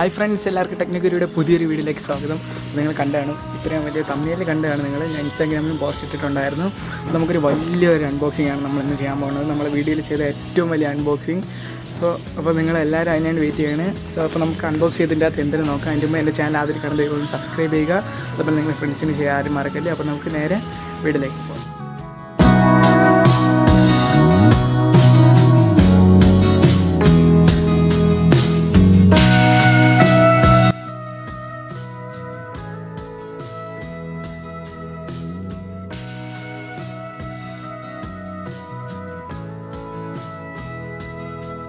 Hi friends, എല്ലാവർക്കും ടെക്നോക്യൂരിയുടെ പുതിയൊരു വീഡിയോയിലേക്ക് സ്വാഗതം. നിങ്ങൾ കണ്ടാണ് ഇത്രയും വലിയ തമ്മിൽ കണ്ടാണ് നിങ്ങൾ. ഞാൻ ഇൻസ്റ്റാഗ്രാമിലും പോസ്റ്റ് ഇട്ടിട്ടുണ്ടായിരുന്നു. നമുക്കൊരു വലിയൊരു അൺബോക്സിംഗ് ആണ് നമ്മളിന്ന് ചെയ്യാൻ പോകുന്നത്. നമ്മൾ വീഡിയോയിൽ ചെയ്ത ഏറ്റവും വലിയ അൺബോക്സിങ്. അപ്പോൾ നിങ്ങളെല്ലാവരും അതിനാണ് വെയിറ്റ് ചെയ്യണേ. അപ്പോൾ നമുക്ക് അൺബോക്സ് ചെയ്തതിൻ്റെ അകത്ത് എന്തെങ്കിലും നോക്കാം. അതിൻ്റെ മുമ്പ് എൻ്റെ ചാനൽ ആദ്യം കടന്ന് സബ്സ്ക്രൈബ് ചെയ്യുക. അതുപോലെ നിങ്ങളുടെ ഫ്രണ്ട്സിന് ചെയ്യാൻ ആരും മറക്കല്ലേ. അപ്പോൾ നമുക്ക് നേരെ വീഡിയോയിലേക്ക് പോകാം.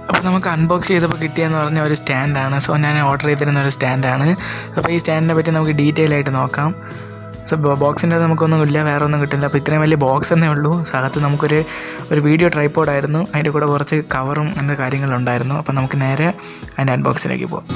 അപ്പോൾ നമുക്ക് അൺബോക്സ് ചെയ്തപ്പോൾ കിട്ടിയെന്ന് പറഞ്ഞ ഒരു സ്റ്റാൻഡാണ്. സോ ഞാൻ ഓർഡർ ചെയ്തിരുന്ന ഒരു സ്റ്റാൻഡാണ്. അപ്പോൾ ഈ സ്റ്റാൻഡിനെ പറ്റി നമുക്ക് ഡീറ്റെയിൽ ആയിട്ട് നോക്കാം. സോ ബോക്സിൻ്റെ നമുക്കൊന്നും ഇല്ല, വേറെ ഒന്നും കിട്ടില്ല. അപ്പോൾ ഇത്രയും വലിയ ബോക്സ് എന്നേ ഉള്ളൂ. അകത്ത് നമുക്കൊരു വീഡിയോ ട്രൈപോഡായിരുന്നു, അതിൻ്റെ കൂടെ കുറച്ച് കവറും അങ്ങനത്തെ കാര്യങ്ങളുണ്ടായിരുന്നു. അപ്പോൾ നമുക്ക് നേരെ അതിൻ്റെ അൺബോക്സിലേക്ക് പോകാം.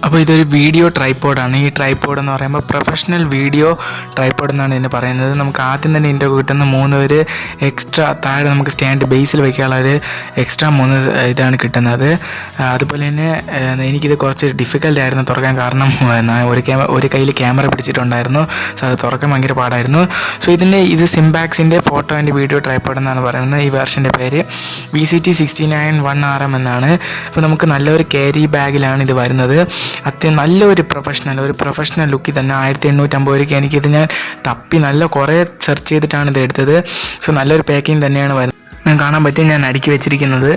അപ്പോൾ ഇതൊരു വീഡിയോ ട്രൈപോഡാണ്. ഈ ട്രൈപോഡ് എന്ന് പറയുമ്പോൾ പ്രൊഫഷണൽ വീഡിയോ ട്രൈപോഡ് എന്നാണ് ഇതിന് പറയുന്നത്. നമുക്ക് ആദ്യം തന്നെ ഇതിൻ്റെ കിട്ടുന്ന 3 എക്സ്ട്രാ താഴെ നമുക്ക് സ്റ്റാൻഡ് ബേസിൽ വയ്ക്കാനുള്ള ഒരു എക്സ്ട്രാ 3 ഇതാണ് കിട്ടുന്നത്. അതുപോലെ തന്നെ എനിക്കിത് കുറച്ച് ഡിഫിക്കൽട്ടായിരുന്നു തുറക്കാൻ. കാരണം ഒരു കയ്യിൽ ക്യാമറ പിടിച്ചിട്ടുണ്ടായിരുന്നു. സോ അത് തുറക്കാൻ ഭയങ്കര പാടായിരുന്നു. സോ ഇത് സിംപാക്സിൻ്റെ ഫോട്ടോ ആൻഡ് വീഡിയോ ട്രൈപോഡ് എന്നാണ് പറയുന്നത്. ഈ വെർഷൻ്റെ പേര് VCT-691RM എന്നാണ്. അപ്പോൾ നമുക്ക് നല്ലൊരു ക്യാരി ബാഗിലാണ് ഇത് വരുന്നത്. നല്ലൊരു പ്രൊഫഷണൽ ലുക്കിൽ തന്നെ 1850 രൂപയ്ക്ക് എനിക്കിത് ഞാൻ തപ്പി നല്ല കുറേ സെർച്ച് ചെയ്തിട്ടാണ് ഇത് എടുത്തത്. സോ നല്ലൊരു പാക്കിങ് തന്നെയാണ് വരുന്നത്. കാണാൻ പറ്റും ഞാൻ അടുക്കി വെച്ചിരിക്കുന്നത്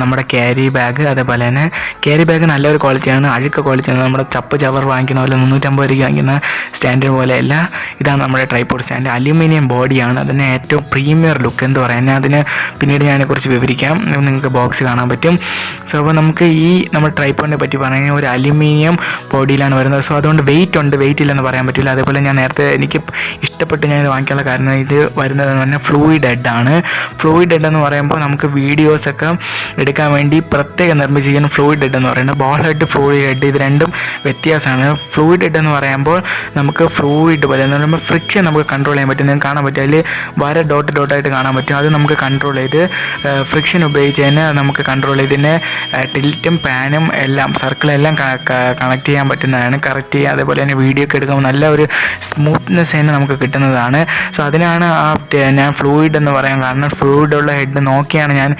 നമ്മുടെ ക്യാരി ബാഗ്. അതേപോലെ തന്നെ ക്യാരി ബാഗ് നല്ലൊരു ക്വാളിറ്റിയാണ്, അഴുക്ക ക്വാളിറ്റിയാണ്. നമ്മുടെ ചവർ വാങ്ങിക്കണ പോലെ 350 രൂപയ്ക്ക് വാങ്ങിക്കുന്ന സ്റ്റാൻഡ് പോലെയല്ല. ഇതാണ് നമ്മുടെ ട്രൈപോഡ് സ്റ്റാൻഡ്. അലുമിനിയം ബോഡിയാണ്. അതിന് ഏറ്റവും പ്രീമിയർ ലുക്ക് എന്ന് പറയാൻ അതിന് പിന്നീട് ഞാനെക്കുറിച്ച് വിവരിക്കാം. നിങ്ങൾക്ക് ബോക്സ് കാണാൻ പറ്റും. സോ അപ്പോൾ നമുക്ക് നമ്മുടെ ട്രൈപോഡിനെ പറ്റി പറഞ്ഞാൽ ഒരു അലുമിനിയം ബോഡിയിലാണ് വരുന്നത്. സോ അതുകൊണ്ട് വെയിറ്റ് ഇല്ലെന്ന് പറയാൻ പറ്റില്ല. അതേപോലെ ഞാൻ നേരത്തെ എനിക്ക് ഇഷ്ടപ്പെട്ട് ഞാൻ ഇത് വാങ്ങിക്കാനുള്ള കാരണം ഇത് വരുന്നതെന്ന് പറഞ്ഞാൽ ഫ്ലൂയിഡ് ഹെഡാണ്. ഫ്ലൂയിഡ് ഹെഡ് എന്ന് പറയുമ്പോൾ നമുക്ക് വീഡിയോസൊക്കെ എടുക്കാൻ വേണ്ടി പ്രത്യേകം നിർമ്മിച്ചിരിക്കുന്ന ഫ്ലൂയിഡ് ഹെഡ് എന്ന് പറയുന്നത്. ബോൾ ഹെഡ്, ഫ്ലൂയിഡ് ഹെഡ് ഇത് രണ്ടും വ്യത്യാസമാണ്. ഫ്ലൂയിഡ് ഹെഡ് എന്ന് പറയുമ്പോൾ നമുക്ക് ഫ്ലൂയിഡ് പോലെ എന്ന് പറയുമ്പോൾ ഫ്രിക്ഷൻ നമുക്ക് കൺട്രോൾ ചെയ്യാൻ പറ്റും. നിങ്ങൾക്ക് കാണാൻ പറ്റും, അതിൽ വര ഡോട്ടായിട്ട് കാണാൻ പറ്റും. അത് നമുക്ക് കൺട്രോൾ ചെയ്ത് ഫ്രിക്ഷൻ ഉപയോഗിച്ച് തന്നെ നമുക്ക് കൺട്രോൾ ചെയ്തതിന് ടിൽറ്റും പാനും എല്ലാം സർക്കിളെല്ലാം കണക്ട് ചെയ്യാൻ പറ്റുന്നതാണ്. കറക്റ്റ് ചെയ്യുക. അതേപോലെ തന്നെ വീഡിയോ ഒക്കെ എടുക്കുമ്പോൾ നല്ല ഒരു സ്മൂത്ത്നെസ് തന്നെ നമുക്ക് കിട്ടുന്നതാണ്. സോ അതിനാണ് ഞാൻ ഫ്ലൂയിഡ് എന്ന് പറയാൻ കാരണം. ഫ്ലൂയിഡുള്ള ഹെഡ് നോക്കിയാണ് ഞാൻ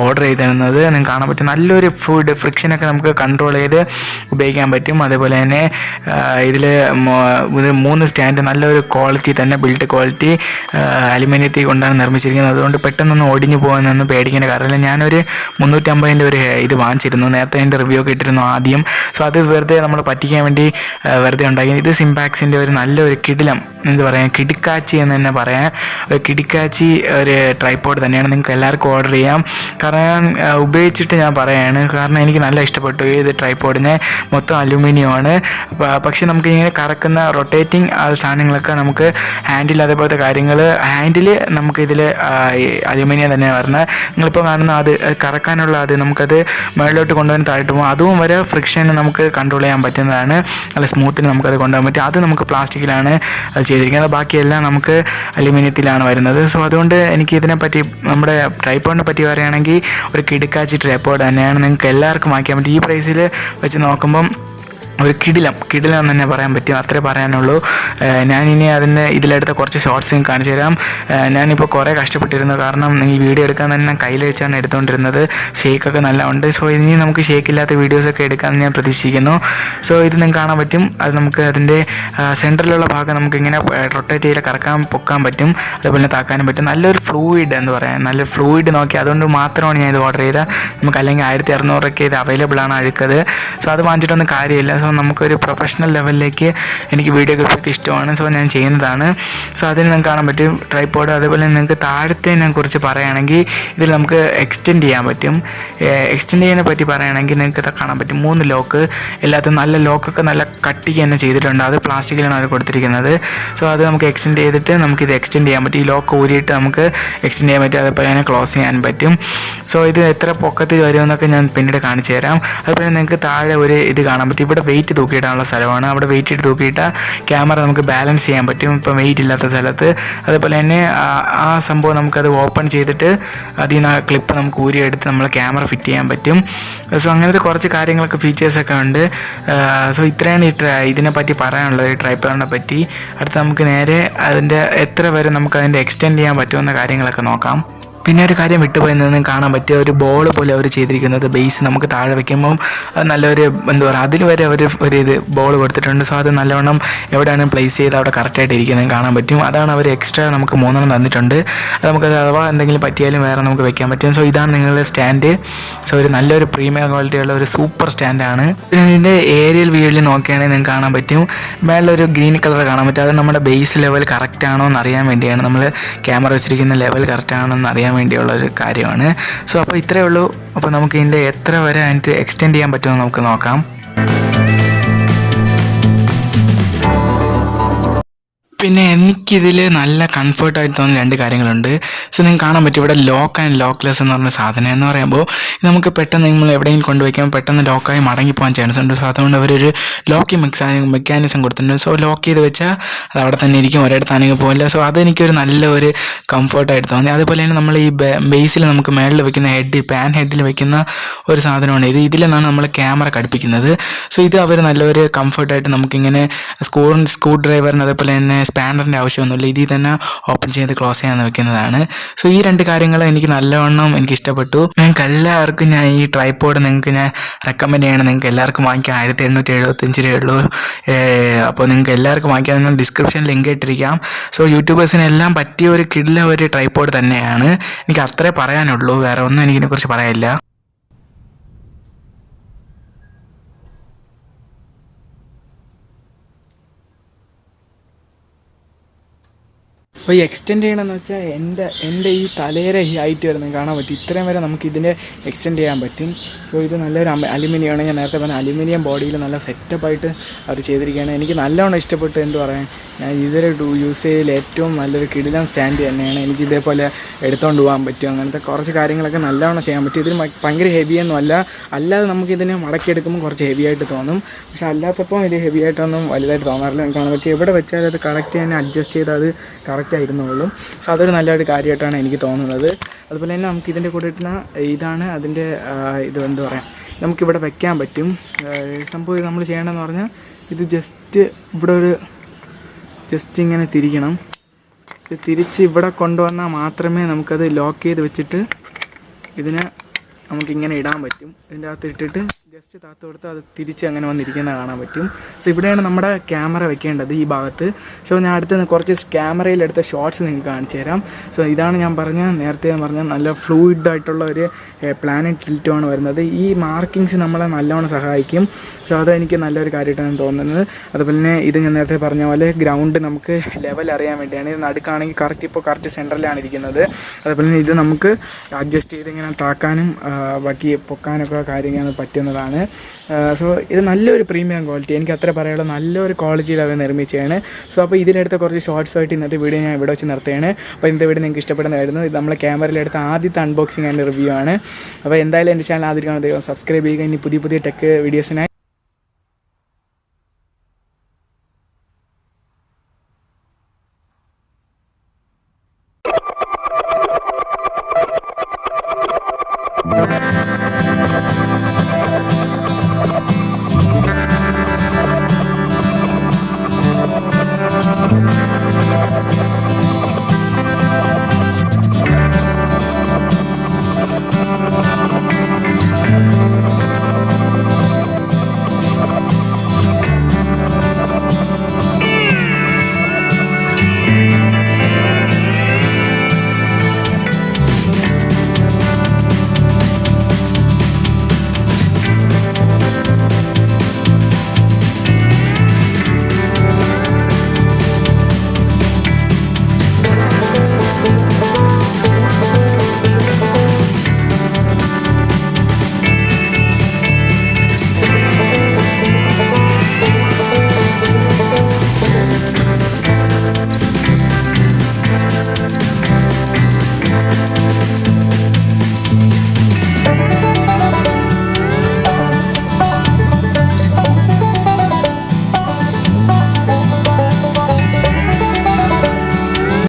ഓർഡർ ചെയ്തിരുന്നത്. നിങ്ങൾക്ക് കാണാൻ പറ്റും നല്ലൊരു ഫ്രിക്ഷനൊക്കെ നമുക്ക് കൺട്രോൾ ചെയ്ത് ഉപയോഗിക്കാൻ പറ്റും. അതേപോലെ തന്നെ ഇതിൽ 3 സ്റ്റാൻഡ് നല്ലൊരു ക്വാളിറ്റി തന്നെ, ബിൽഡ് ക്വാളിറ്റി അലുമിനിയത്തിൽ കൊണ്ടാണ് നിർമ്മിച്ചിരിക്കുന്നത്. അതുകൊണ്ട് പെട്ടെന്നൊന്നും ഒടിഞ്ഞു പോകുന്നൊന്നും പേടിക്കേണ്ട കാര്യമില്ല. ഞാനൊരു 350 ഒരു ഇത് വാങ്ങിച്ചിരുന്നു. നേരത്തെ അതിൻ്റെ റിവ്യൂ ഒക്കെ ഇട്ടിരുന്നു ആദ്യം. സോ അത് വെറുതെ നമ്മൾ പറ്റിക്കാൻ വേണ്ടി വെറുതെ ഉണ്ടാക്കി. ഇത് സിംപാക്സിൻ്റെ ഒരു നല്ലൊരു കിടുക്കാച്ചി എന്ന് തന്നെ പറയാം. ഒരു കിടുക്കാച്ചി ഒരു ട്രൈപോഡ് തന്നെയാണ്. നിങ്ങൾക്ക് എല്ലാവർക്കും ഓർഡർ ചെയ്യാം. കാരണം ഉപയോഗിച്ചിട്ട് ഞാൻ പറയുകയാണ്. കാരണം എനിക്ക് നല്ല ഇഷ്ടപ്പെട്ടു ഇത് ട്രൈപോഡിനെ. മൊത്തം അലുമിനിയമാണ്. പക്ഷേ നമുക്ക് ഇങ്ങനെ കറക്കുന്ന റൊട്ടേറ്റിംഗ് സാധനങ്ങളൊക്കെ നമുക്ക് ഹാൻഡിൽ, അതേപോലത്തെ കാര്യങ്ങൾ ഹാൻഡിൽ നമുക്കിതിൽ അലുമിനിയം തന്നെയാണ് വരുന്നത്. നിങ്ങളിപ്പോൾ കാണുന്ന അത് കറക്കാനുള്ള നമുക്കത് മുകളിലോട്ട് കൊണ്ടുവന്ന് താഴ്ത്തു പോകും. അതും വരെ ഫ്രിക്ഷൻ നമുക്ക് കൺട്രോൾ ചെയ്യാൻ പറ്റുന്നതാണ്. നല്ല സ്മൂത്തിന് നമുക്കത് കൊണ്ടുപോകാൻ പറ്റും. അത് നമുക്ക് പ്ലാസ്റ്റിക്കിലാണ് അത് ചെയ്തിരിക്കുന്നത്. ബാക്കിയെല്ലാം നമുക്ക് അലുമിനിയത്തിലാണ് വരുന്നത്. സോ അതുകൊണ്ട് എനിക്ക് ഇതിനെപ്പറ്റി നമ്മുടെ ട്രൈപോഡിനെ പറ്റി പറയുകയാണെങ്കിൽ ഒരു കിടുക്കാച്ചി ട്രൈപോഡ് തന്നെയാണ്. നിങ്ങൾക്ക് എല്ലാവർക്കും വാങ്ങിക്കാൻ പറ്റും. ഈ പ്രൈസിൽ വെച്ച് നോക്കുമ്പം ഒരു കിടിലം തന്നെ പറയാൻ പറ്റും. അത്രേ പറയാനുള്ളൂ. ഞാനിനി ഇതിലെടുത്ത കുറച്ച് ഷോർട്സ് കാണിച്ചു തരാം. ഞാനിപ്പോൾ കുറേ കഷ്ടപ്പെട്ടിരുന്നു. കാരണം ഈ വീഡിയോ എടുക്കാൻ തന്നെ കയ്യിൽ വെച്ചാണ് എടുത്തുകൊണ്ടിരുന്നത്. ഷേക്കൊക്കെ നല്ല ഉണ്ട്. സോ ഇനി നമുക്ക് ഷേക്കില്ലാത്ത വീഡിയോസൊക്കെ എടുക്കാമെന്ന് ഞാൻ പ്രതീക്ഷിക്കുന്നു. സോ ഇത് നിങ്ങൾക്ക് കാണാൻ പറ്റും. അത് നമുക്ക് അതിൻ്റെ സെൻറ്ററിലുള്ള ഭാഗം നമുക്കിങ്ങനെ റൊട്ടേറ്റ് ചെയ്ത് പൊക്കാൻ പറ്റും. അതേപോലെ താക്കാനും പറ്റും. നല്ലൊരു ഫ്ലൂയിഡ് എന്ന് പറയാം. നല്ല ഫ്ലൂയിഡ് നോക്കി. അതുകൊണ്ട് മാത്രമാണ് ഞാൻ ഇത് ഓർഡർ ചെയ്തത്. നമുക്ക് അല്ലെങ്കിൽ 1600 രൂപയ്ക്ക് ഇത് അവൈലബിൾ ആണ് അഴുക്കത്. സോ അത് വാങ്ങിച്ചിട്ടൊന്നും കാര്യമില്ല. സോ നമുക്കൊരു പ്രൊഫഷണൽ ലെവലിലേക്ക് എനിക്ക് വീഡിയോഗ്രാഫിക്ക് ഇഷ്ടമാണ്. സോ ഞാൻ ചെയ്യുന്നതാണ്. സോ അതിന് നിങ്ങൾക്ക് കാണാൻ പറ്റും ട്രൈപോഡ്. അതേപോലെ നിങ്ങൾക്ക് താഴത്തേനെ കുറിച്ച് പറയുകയാണെങ്കിൽ ഇതിൽ നമുക്ക് എക്സ്റ്റെൻഡ് ചെയ്യാൻ പറ്റും. എക്സ്റ്റെൻഡ് ചെയ്യാനെ പറ്റി പറയുകയാണെങ്കിൽ നിങ്ങൾക്ക് കാണാൻ പറ്റും 3 ലോക്ക്. എല്ലാത്തും നല്ല ലോക്കൊക്കെ നല്ല കട്ടിക്ക് തന്നെ ചെയ്തിട്ടുണ്ട്. അത് പ്ലാസ്റ്റിക്കിലാണ് അവർ കൊടുത്തിരിക്കുന്നത്. സോ അത് നമുക്ക് എക്സ്റ്റെൻഡ് ചെയ്തിട്ട് നമുക്കിത് എക്സ്റ്റെൻഡ് ചെയ്യാൻ പറ്റും. ഈ ലോക്ക് ഊരിയിട്ട് നമുക്ക് എക്സ്റ്റെൻഡ് ചെയ്യാൻ പറ്റും. അതേപോലെ തന്നെ ക്ലോസ് ചെയ്യാൻ പറ്റും. സോ ഇത് എത്ര പൊക്കത്തിൽ വരുമെന്നൊക്കെ ഞാൻ പിന്നീട് കാണിച്ചു തരാം. അതുപോലെ നിങ്ങൾക്ക് താഴെ ഒരു ഇത് കാണാൻ പറ്റും. ഇവിടെ വെയിറ്റ് തൂക്കിയിടാനുള്ള സ്ഥലമാണ്. അവിടെ വെയിറ്റ് ഇട്ട് തൂക്കിയിട്ടാൽ ക്യാമറ നമുക്ക് ബാലൻസ് ചെയ്യാൻ പറ്റും ഇപ്പം വെയിറ്റ് ഇല്ലാത്ത സ്ഥലത്ത്. അതേപോലെ തന്നെ ആ സംഭവം നമുക്കത് ഓപ്പൺ ചെയ്തിട്ട് അതിൽ നിന്ന് ആ ക്ലിപ്പ് നമുക്ക് ഊരിയെടുത്ത് നമ്മൾ ക്യാമറ ഫിറ്റ് ചെയ്യാൻ പറ്റും. സോ അങ്ങനത്തെ കുറച്ച് കാര്യങ്ങളൊക്കെ ഫീച്ചേഴ്സൊക്കെ ഉണ്ട്. സോ ഇത്രയാണ് ഇതിനെ പറ്റി പറയാനുള്ളത്, ഈ ട്രൈപോഡിനെ പറ്റി. അടുത്ത് നമുക്ക് നേരെ അതിൻ്റെ എത്ര വരെ നമുക്കതിൻ്റെ എക്സ്റ്റെൻഡ് ചെയ്യാൻ പറ്റുമെന്ന കാര്യങ്ങളൊക്കെ നോക്കാം. പിന്നെ ഒരു കാര്യം വിട്ടുപോയെന്ന് കാണാൻ പറ്റിയ ഒരു ബോൾ പോലെ അവർ ചെയ്തിരിക്കുന്നത്, ബേസ് നമുക്ക് താഴെ വയ്ക്കുമ്പം അത് നല്ലൊരു എന്താ പറയുക, അതിൽ വരെ അവർ ഇത് ബോൾ കൊടുത്തിട്ടുണ്ട്. സോ അത് നല്ലവണ്ണം എവിടെയാണ് പ്ലേസ് ചെയ്ത് അവിടെ കറക്റ്റായിട്ട് ഇരിക്കുന്നത് കാണാൻ പറ്റും. അതാണ് അവർ എക്സ്ട്രാ നമുക്ക് 3 തന്നിട്ടുണ്ട്. അത് നമുക്കത് അഥവാ എന്തെങ്കിലും പറ്റിയാലും വേറെ നമുക്ക് വെക്കാൻ പറ്റും. സോ ഇതാണ് നിങ്ങളുടെ സ്റ്റാൻഡ്. സോ ഒരു നല്ലൊരു പ്രീമിയം ക്വാളിറ്റിയുള്ള ഒരു സൂപ്പർ സ്റ്റാൻഡാണ്. പിന്നെ ഇതിൻ്റെ ഏരിയൽ വ്യൂവിൽ നോക്കുകയാണെങ്കിൽ നിങ്ങൾക്ക് കാണാൻ പറ്റും മേളിലൊരു ഗ്രീൻ കളർ കാണാൻ പറ്റും. അത് നമ്മുടെ ബേസ് ലെവൽ കറക്റ്റ് ആണോ എന്ന് അറിയാൻ വേണ്ടിയാണ്, നമ്മൾ ക്യാമറ വെച്ചിരിക്കുന്ന ലെവൽ കറക്റ്റ് ആണോ എന്ന് അറിയാൻ വേണ്ടിയുള്ളൊരു കാര്യമാണ്. സോ അപ്പോൾ ഇത്രയേ ഉള്ളൂ. അപ്പോൾ നമുക്ക് ഇതിൻ്റെ എത്ര വരെ അതിന് എക്സ്റ്റെൻഡ് ചെയ്യാൻ പറ്റുമെന്ന് നമുക്ക് നോക്കാം. പിന്നെ എനിക്കിതിൽ നല്ല കംഫർട്ടായിട്ട് തോന്നുന്ന 2 കാര്യങ്ങളുണ്ട്. സോ നിങ്ങൾക്ക് കാണാൻ പറ്റും ഇവിടെ ലോക്ക് ആൻഡ് ലോക്ക്ലെസ് എന്ന് പറഞ്ഞ സാധനം എന്ന് പറയുമ്പോൾ നമുക്ക് പെട്ടെന്ന് നമ്മൾ എവിടെയെങ്കിലും കൊണ്ടുവയ്ക്കുമ്പോൾ പെട്ടെന്ന് ലോക്കായി മടങ്ങിപ്പോകാൻ ചാൻസ് ഉണ്ട്. സോ അതുകൊണ്ട് അവരൊരു ലോക്കിംഗ് മെക്കാനിസം കൊടുത്തിട്ടുണ്ട്. സോ ലോക്ക് ചെയ്ത് വെച്ചാൽ അത് അവിടെ തന്നെ ഇരിക്കും, ഒരിടത്താണെങ്കിൽ പോകില്ല. സോ അതെനിക്കൊരു നല്ല ഒരു കംഫർട്ടായിട്ട് തോന്നി. അതുപോലെ തന്നെ നമ്മൾ ഈ ബേസിൽ നമുക്ക് മേളിൽ വെക്കുന്ന പാൻ ഹെഡിൽ വെക്കുന്ന ഒരു സാധനമാണ് ഇതിൽ നിന്നാണ് നമ്മൾ ക്യാമറ ഘടിപ്പിക്കുന്നത്. സോ ഇത് അവർ നല്ലൊരു കംഫർട്ടായിട്ട് നമുക്കിങ്ങനെ സ്ക്രൂ ഡ്രൈവറിന് അതേപോലെ തന്നെ സ്പാനറിൻ്റെ ആവശ്യമൊന്നുമില്ല, ഇതിൽ തന്നെ ഓപ്പൺ ചെയ്ത് ക്ലോസ് ചെയ്യാൻ വെക്കുന്നതാണ്. സോ ഈ 2 കാര്യങ്ങൾ എനിക്ക് നല്ലവണ്ണം എനിക്ക് ഇഷ്ടപ്പെട്ടു. നിങ്ങൾക്ക് എല്ലാവർക്കും ഞാൻ ഈ ട്രൈപോഡ് നിങ്ങൾക്ക് ഞാൻ റെക്കമെൻഡ് ചെയ്യണം. നിങ്ങൾക്ക് എല്ലാവർക്കും വാങ്ങിക്കാം. 1875 രൂപയുള്ളൂ. അപ്പോൾ നിങ്ങൾക്ക് എല്ലാവർക്കും വാങ്ങിക്കാൻ ഞാൻ ഡിസ്ക്രിപ്ഷൻ ലിങ്ക് ഇട്ടിരിക്കാം. സോ യൂട്യൂബേഴ്സിനെല്ലാം പറ്റിയ ഒരു കിടിലൻ ഒരു ട്രൈപോഡ് തന്നെയാണ്. എനിക്ക് അത്രേ പറയാനുള്ളൂ, വേറെ ഒന്നും എനിക്കിതിനെക്കുറിച്ച് പറയാനില്ല. അപ്പോൾ ഈ എക്സ്റ്റെൻഡ് ചെയ്യണമെന്ന് വെച്ചാൽ എൻ്റെ ഈ തലയുടെ ഈ ഹൈറ്റ് വരുന്നത് കാണാൻ പറ്റും. ഇത്രയും വരെ നമുക്ക് ഇതിനെ എക്സ്റ്റെൻഡ് ചെയ്യാൻ പറ്റും. സോ ഇത് നല്ലൊരു അലുമിനിയമാണ്. ഞാൻ നേരത്തെ പറഞ്ഞ അലുമിനിയം ബോഡിയിൽ നല്ല സെറ്റപ്പായിട്ട് അവർ ചെയ്തിരിക്കുകയാണ്. എനിക്ക് നല്ലോണം ഇഷ്ടപ്പെട്ടു. എന്ത് പറയാൻ, ഞാൻ ഇതുവരെ യൂസ് ചെയ്തതിൽ ഏറ്റവും നല്ലൊരു കിടിലൻ സ്റ്റാൻഡ് തന്നെയാണ്. എനിക്ക് ഇതേപോലെ എടുത്തുകൊണ്ട് പോകാൻ പറ്റും. അങ്ങനത്തെ കുറച്ച് കാര്യങ്ങളൊക്കെ നല്ലോണം ചെയ്യാൻ പറ്റും. ഇതിന് ഭയങ്കര ഹെവിയൊന്നും അല്ലാതെ നമുക്കിതിനെ മടക്കിയെടുക്കുമ്പോൾ കുറച്ച് ഹെവി ആയിട്ട് തോന്നും. പക്ഷെ അല്ലാത്തപ്പോൾ ഇത് ഹെവി ആയിട്ടൊന്നും വലുതായിട്ട് തോന്നാറില്ല. കാണാൻ പറ്റും എവിടെ വെച്ചാൽ അത് കറക്റ്റ് തന്നെ അഡ്ജസ്റ്റ് ചെയ്ത് അത് കറക്റ്റ് ആയിരുന്നുള്ളൂ. സോ അതൊരു നല്ലൊരു കാര്യമായിട്ടാണ് എനിക്ക് തോന്നുന്നത്. അതുപോലെ തന്നെ നമുക്ക് ഇതിൻ്റെ കൂടെ ഇട്ടുന്ന ഇതാണ് അതിൻ്റെ ഇത് എന്താ പറയുക, നമുക്കിവിടെ വെക്കാൻ പറ്റും. സംഭവം നമ്മൾ ചെയ്യേണ്ടതെന്ന് പറഞ്ഞാൽ ഇത് ജസ്റ്റ് ഇങ്ങനെ തിരിക്കണം. ഇത് തിരിച്ച് ഇവിടെ കൊണ്ടുവന്നാൽ മാത്രമേ നമുക്കത് ലോക്ക് ചെയ്ത് വെച്ചിട്ട് ഇതിനെ നമുക്കിങ്ങനെ ഇടാൻ പറ്റും. ഇതിൻ്റെ അകത്ത് ഇട്ടിട്ട് ജസ്റ്റ് താത്ത് കൊടുത്ത് അത് തിരിച്ച് അങ്ങനെ വന്നിരിക്കുന്നത് കാണാൻ പറ്റും. സോ ഇവിടെയാണ് നമ്മുടെ ക്യാമറ വെക്കേണ്ടത്, ഈ ഭാഗത്ത്. സോ ഞാൻ അടുത്ത് കുറച്ച് ക്യാമറയിലെടുത്ത ഷോട്ട്സ് നിങ്ങൾക്ക് കാണിച്ചു തരാം. സോ ഇതാണ് നേരത്തെ ഞാൻ പറഞ്ഞ നല്ല ഫ്ലൂയിഡായിട്ടുള്ള ഒരു പ്ലാനറ്റ് ടിൽറ്റുമാണ് വരുന്നത്. ഈ മാർക്കിങ്സ് നമ്മളെ നല്ലോണം സഹായിക്കും. സോ അതെനിക്ക് നല്ലൊരു കാര്യമായിട്ടാണ് തോന്നുന്നത്. അതുപോലെ തന്നെ ഇത് ഞാൻ നേരത്തെ പറഞ്ഞ പോലെ ഗ്രൗണ്ട് നമുക്ക് ലെവൽ അറിയാൻ വേണ്ടിയാണ്. ഇത് നടുക്കാണെങ്കിൽ കറക്റ്റ് സെൻറ്ററിലാണ് ഇരിക്കുന്നത്. അതുപോലെ തന്നെ ഇത് നമുക്ക് അഡ്ജസ്റ്റ് ചെയ്ത് ഇങ്ങനെ താക്കാനും ബാക്കി പൊക്കാനൊക്കെ കാര്യങ്ങൾ പറ്റുന്നതാണ്. സോ ഇത് നല്ലൊരു പ്രീമിയം ക്വാളിറ്റി, എനിക്ക് അത്ര പറയാനുള്ള നല്ലൊരു ക്വാളിറ്റിയിൽ അവർ നിർമ്മിച്ചതാണ്. സോ അപ്പോൾ ഇതിലെടുത്ത കുറച്ച് ഷോർട്ട്സായിട്ട് ഇന്നത്തെ വീഡിയോ ഞാൻ ഇവിടെ വെച്ച് നിർത്തുകയാണ്. അപ്പോൾ ഇന്നത്തെ വീഡിയോ നിങ്ങൾക്ക് ഇഷ്ടപ്പെടുന്നതായിരുന്നു. ഇത് നമ്മളെ ക്യാമറയിലെടുത്ത ആദ്യത്തെ അൺബോക്സിങ് ആൻഡ് റിവ്യൂ ആണ്. അപ്പോൾ എന്തായാലും എൻ്റെ ചാനൽ ആദ്യം കാണുന്നത് സബ്സ്ക്രൈബ് ചെയ്യുക. ഇനി പുതിയ ടെക് വീഡിയോസിനായി Bye.